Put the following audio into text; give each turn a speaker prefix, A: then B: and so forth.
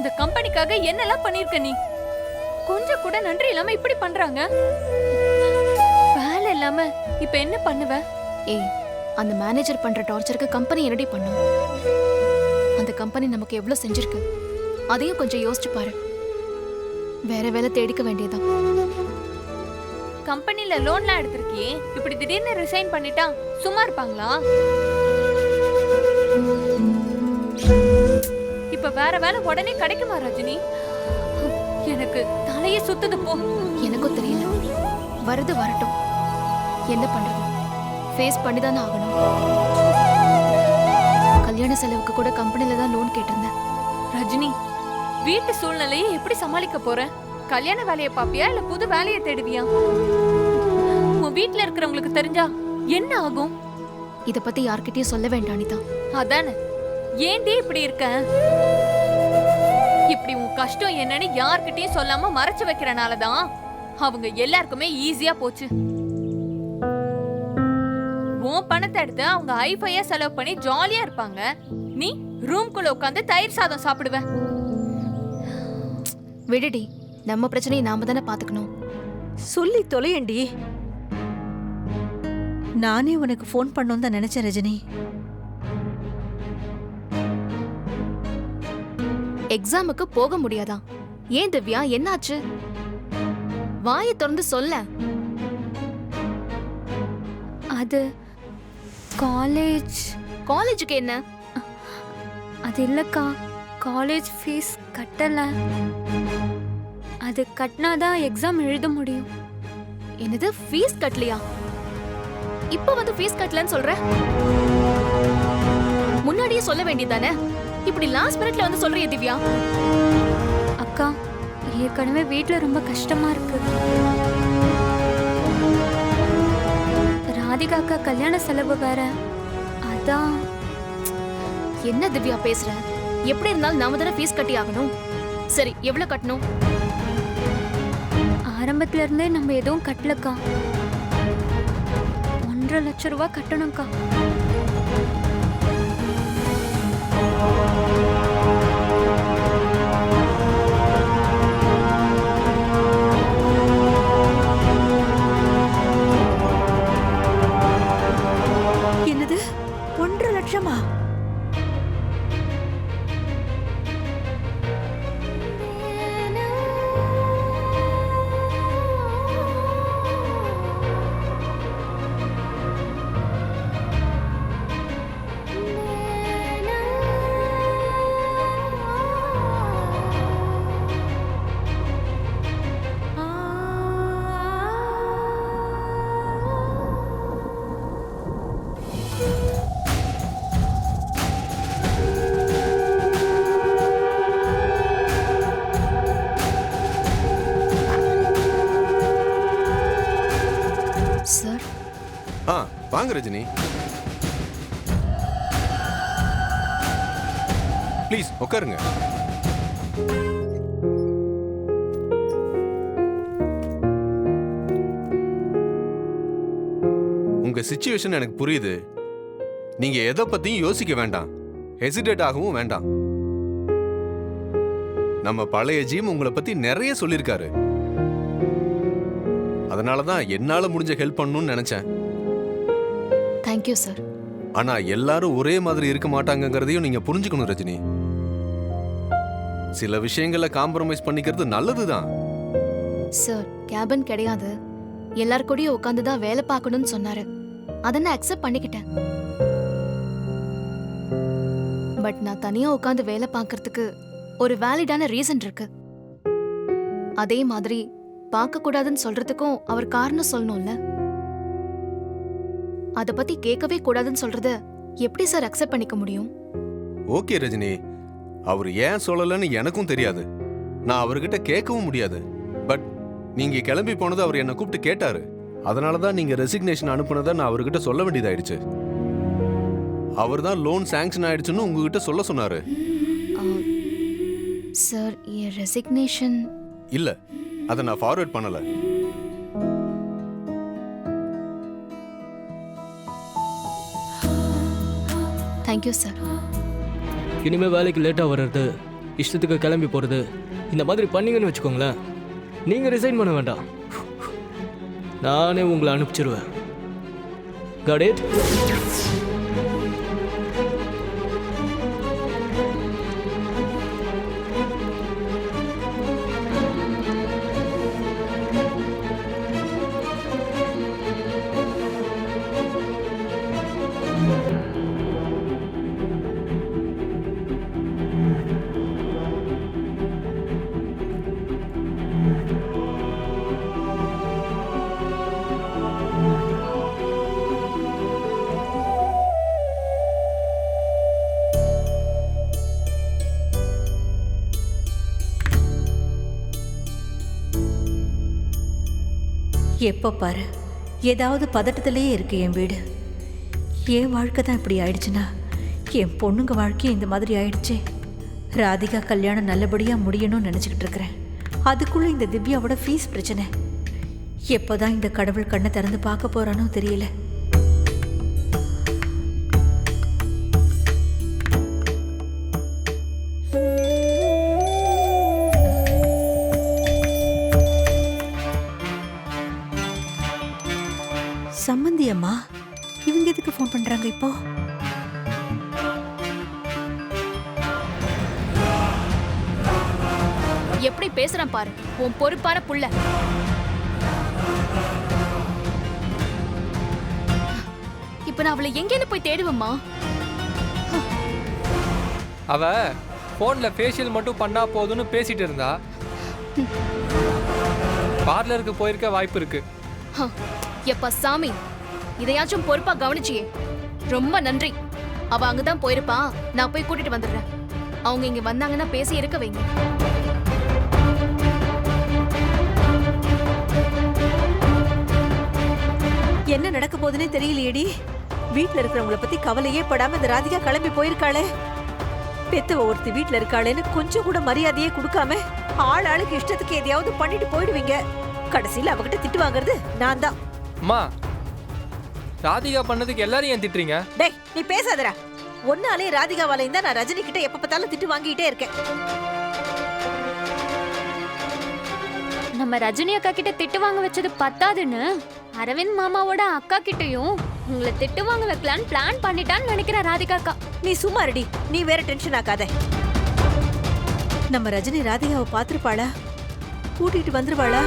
A: அந்த கம்பெனிக்காக என்னெல்லாம் பண்ணிருக்க நீ? கொஞ்சம் கூட நன்றி இல்லாம இப்படி பண்றாங்க. வேலை இல்லாம இப்ப என்ன பண்ணுவ?
B: ஏய், அந்த மேனேஜர் பண்ற டார்ச்சருக்கு கம்பெனி என்னடி பண்ணும்? அந்த கம்பெனி நமக்கு எவ்வளவு செஞ்சிருக்கு, அதையும் கொஞ்சம் யோசிச்சு பாரு. வேற வேலை தேடிக்க வேண்டியதான்.
A: கம்பெனில லோன்லாம் எடுத்திருக்கியே, இப்படி திடீர்னு ரிசைன் பண்ணிட்டா சும்மா இருப்பாங்களா? இப்ப வேற வேலை உடனே கிடைக்குமா ரஜினி? எனக்கு தலையே சுத்துது போ.
B: எனக்கும் தெரியல, வருது வரட்டும். என்ன பண்றது, ஃபேஸ் பண்ணி தானே ஆகணும். கல்யாண செலவுக்கு கூட கம்பெனில தான் லோன் கேட்டிருந்தேன்.
A: ரஜினி, வீட்டு சூழ்நிலையை எப்படி சமாளிக்க போற? கல்யாண வேலையை பாப்பியா இல்ல புது வேலையை தேடுவியா? உன் வீட்டுல இருக்கிறவங்களுக்கு தெரிஞ்சா என்ன ஆகும்?
B: இத பத்தி யார்கிட்டயும் சொல்ல வேண்டாம் அனிதா.
A: அதானே, ஏன்டி இப்படி இருக்க? இப்படி உன் கஷ்டம் என்னன்னு யார்கிட்டயும் சொல்லாம மறைச்சு வைக்கிறனாலதான் அவங்க எல்லாருக்குமே ஈஸியா போச்சு. உன் பணத்தை எடுத்து அவங்க ஐஃபையா செலவு பண்ணி ஜாலியா இருப்பாங்க. நீ ரூம்குள்ள உட்காந்து தயிர் சாதம் சாப்பிடுவ.
B: விடுடி, நம்ம பிரச்சனையை நாம தானே பாத்துக்கணும்.
C: சொல்லி தொலையண்டி. நானே உனக்கு ஃபோன் பண்ணோம் தான் நினைச்சேன் ரஜினி.
B: எக்ஸாமுக்கு போக முடியாதா? ஏன் திவ்யா, என்னாச்சு? வாயை திறந்து சொல்ல.
D: அது
B: காலேஜுக்கு என்ன?
D: அது இல்லக்கா, காலேஜ் ஃபீஸ் கட்டல. அது கட்டினாதான் எக்ஸாம் எழுத முடியும்.
B: என்னது, ஃபீஸ் கட்டலையா? இப்ப வந்து ஃபீஸ் கட்டலன்னு சொல்ற? முன்னாடியே சொல்ல வேண்டியதானே? இப்படி லாஸ்ட் மினிட்ல வந்து சொல்றியே திவ்யா.
D: அக்கா, ஏற்கனவே வீட்ல ரொம்ப கஷ்டமா இருக்கு. ராதிகா அக்கா கல்யாண செலவு வேற. அதான்.
B: என்ன திவ்யா பேசுற? எப்படி இருந்தாலும் நாம தானே ஃபீஸ் கட்டி ஆகணும். சரி, எவ்வளவு கட்டணும்?
D: ஆரம்பத்துல இருந்தே நம்ம எதுவும் கட்டலக்கா. 1.5 லட்சம் ரூபாய் கட்டணும்க்கா.
C: என்னது, 1.5 லட்சமா?
B: சார்,
E: வாங்க ரஜினி, ப்ளீஸ் உட்காருங்க. உங்க சிச்சுவேஷன் எனக்கு புரியுது. நீங்க எதை பத்தியும் யோசிக்க வேண்டாம், ஹெசிடேட் ஆகவும் வேண்டாம். நம்ம பழைய ஜீம் உங்களை பத்தி நிறைய சொல்லியிருக்காரு. அதனாலதான் என்னால முடிஞ்ச ஹெல்ப் பண்ணணும்னு நினைச்சேன்.
B: Thank you sir.
E: ஆனா எல்லாரும் ஒரே மாதிரி இருக்க மாட்டாங்கங்கிறதையும் நீங்க புரிஞ்சுக்கணும் ரஜினி. சில விஷயங்களை காம்ப்ரமைஸ் பண்ணிக்கிறது நல்லதுதான்.
B: சார், கேபின் கிடையாது, எல்லார் கூடயும் உட்காந்து தான் வேலை பார்க்கணும்னு சொன்னாரு. அதை நான் அக்செப்ட் பண்ணிக்கிட்டேன். பட் நான் தனியா உட்காந்து வேலை பார்க்கறதுக்கு ஒரு வேலிடான ரீசன் இருக்கு. அதே மாதிரி பார்க்க கூடாதுன்னு சொல்றதுக்கும் அவர் காரணம் சொல்லணும்ல. அத பத்தி கேட்கவே கூடாதுன்னு சொல்றத எப்படி சார் அக்செப்ட் பண்ணிக்க முடியும்?
E: ஓகே ரஜினி, அவர் ஏன் சொல்லலன்னு எனக்கும் தெரியாது, நான் அவர்கிட்ட கேட்கவும் முடியாது. பட் நீங்க கிளம்பி போனது அவர் என்ன கூப்பிட்டு கேட்டாரு. அதனாலதான் நீங்க ரெசிக்னேஷன் அனுப்புனதை நான் அவர்கிட்ட சொல்ல வேண்டியதாயிடுச்சு. அவர் தான் லோன் சாங்ஷன் ஆயிடுச்சுன்னு உங்ககிட்ட சொல்ல சொன்னாரு.
B: சார், என் ரெசிக்னேஷன்
E: இல்ல, அதை நான் ஃபார்வர்ட் பண்ணல.
B: Thank you sir.
F: இனிமே வேலைக்கு லேட்டாக வர்றது இஷ்டத்துக்கு கிளம்பி போகிறது இந்த மாதிரி பண்ணீங்கன்னு வச்சுக்கோங்களேன், நீங்கள் ரிசைன் பண்ண வேண்டாம், நானே உங்களை அனுப்பிச்சிருவேன். Got it?
C: எப்போ பாரு ஏதாவது பதட்டத்திலேயே இருக்கு என் வீடு. என் வாழ்க்கை தான் இப்படி ஆயிடுச்சுன்னா என் பொண்ணுங்க வாழ்க்கையும் இந்த மாதிரி ஆயிடுச்சே. ராதிகா கல்யாணம் நல்லபடியாக முடியணும்னு நினச்சிக்கிட்டு இருக்கிறேன். அதுக்குள்ளே இந்த திவ்யாவோட ஃபீஸ் பிரச்சனை. எப்போதான் இந்த கடவுள் கண்ணை திறந்து பார்க்க போறானோ தெரியல. சம்மந்தி அம்மா, இவங்க எதுக்கு ஃபோன் பண்றாங்க இப்போ?
B: எப்படி பேசுறான் பாரு உன் பொறுப்பான புள்ள. இப்ப நான் அவளை எங்கேன்னு போய் தேடுவேம்மா?
G: அவ ஃபோனில் ஃபேஷியல் மட்டும் பண்ணா போதும்னு பேசிட்டு இருந்தா. பார்லருக்கு போயிருக்க வாய்ப்பு இருக்கு.
B: எப்பா சாமி, இதையாச்சும் பொறுப்பா கவனிச்சியே, ரொம்ப நன்றி. அவ அங்கதான் போயிருப்பா, நான் போய் கூட்டிட்டு வந்துடுறேன். அவங்க இங்க வந்தாங்கன்னா பேசி இருக்க வைங்க.
C: என்ன நடக்க போகுதுன்னே தெரியலையேடி. வீட்டுல இருக்கிறவங்கள பத்தி கவலையே படாம இந்த ராதிகா கிளம்பி போயிருக்காளே. பெத்தவ ஒருத்தி வீட்டுல இருக்காளேன்னு கொஞ்சம் கூட மரியாதையே கொடுக்காம ஆள் ஆளுக்கு இஷ்டத்துக்கு எதையாவது பண்ணிட்டு போயிடுவீங்க. கடைசியில அவகிட்ட திட்டு வாங்குறது நான் தான்.
G: அம்மா, ராதிகா பண்ணதுக்கு எல்லாரும் ஏன் திட்டுறீங்க?
C: டேய், நீ பேசாதடா. ஒன்னாலே ராதிகாவாலையும் தான் நான் ரஜினி கிட்ட எப்ப பார்த்தாலும் திட்டு வாங்கிட்டே இருக்கேன்.
D: நம்ம ரஜினி அக்கா கிட்ட திட்டு வாங்க வச்சது பத்தாதுன்னு அரவிந்த் மாமாவோட அக்கா கிட்டயும் உங்களை திட்டு வாங்க வைக்கலான்னு பிளான் பண்ணிட்டான்னு நினைக்கிறேன் ராதிகா அக்கா.
C: நீ சும்மா இருடி, நீ வேற டென்ஷன் ஆக்காத. நம்ம ரஜினி ராதிகாவை பாத்துருப்பாளா? கூட்டிட்டு வந்துருவாளா?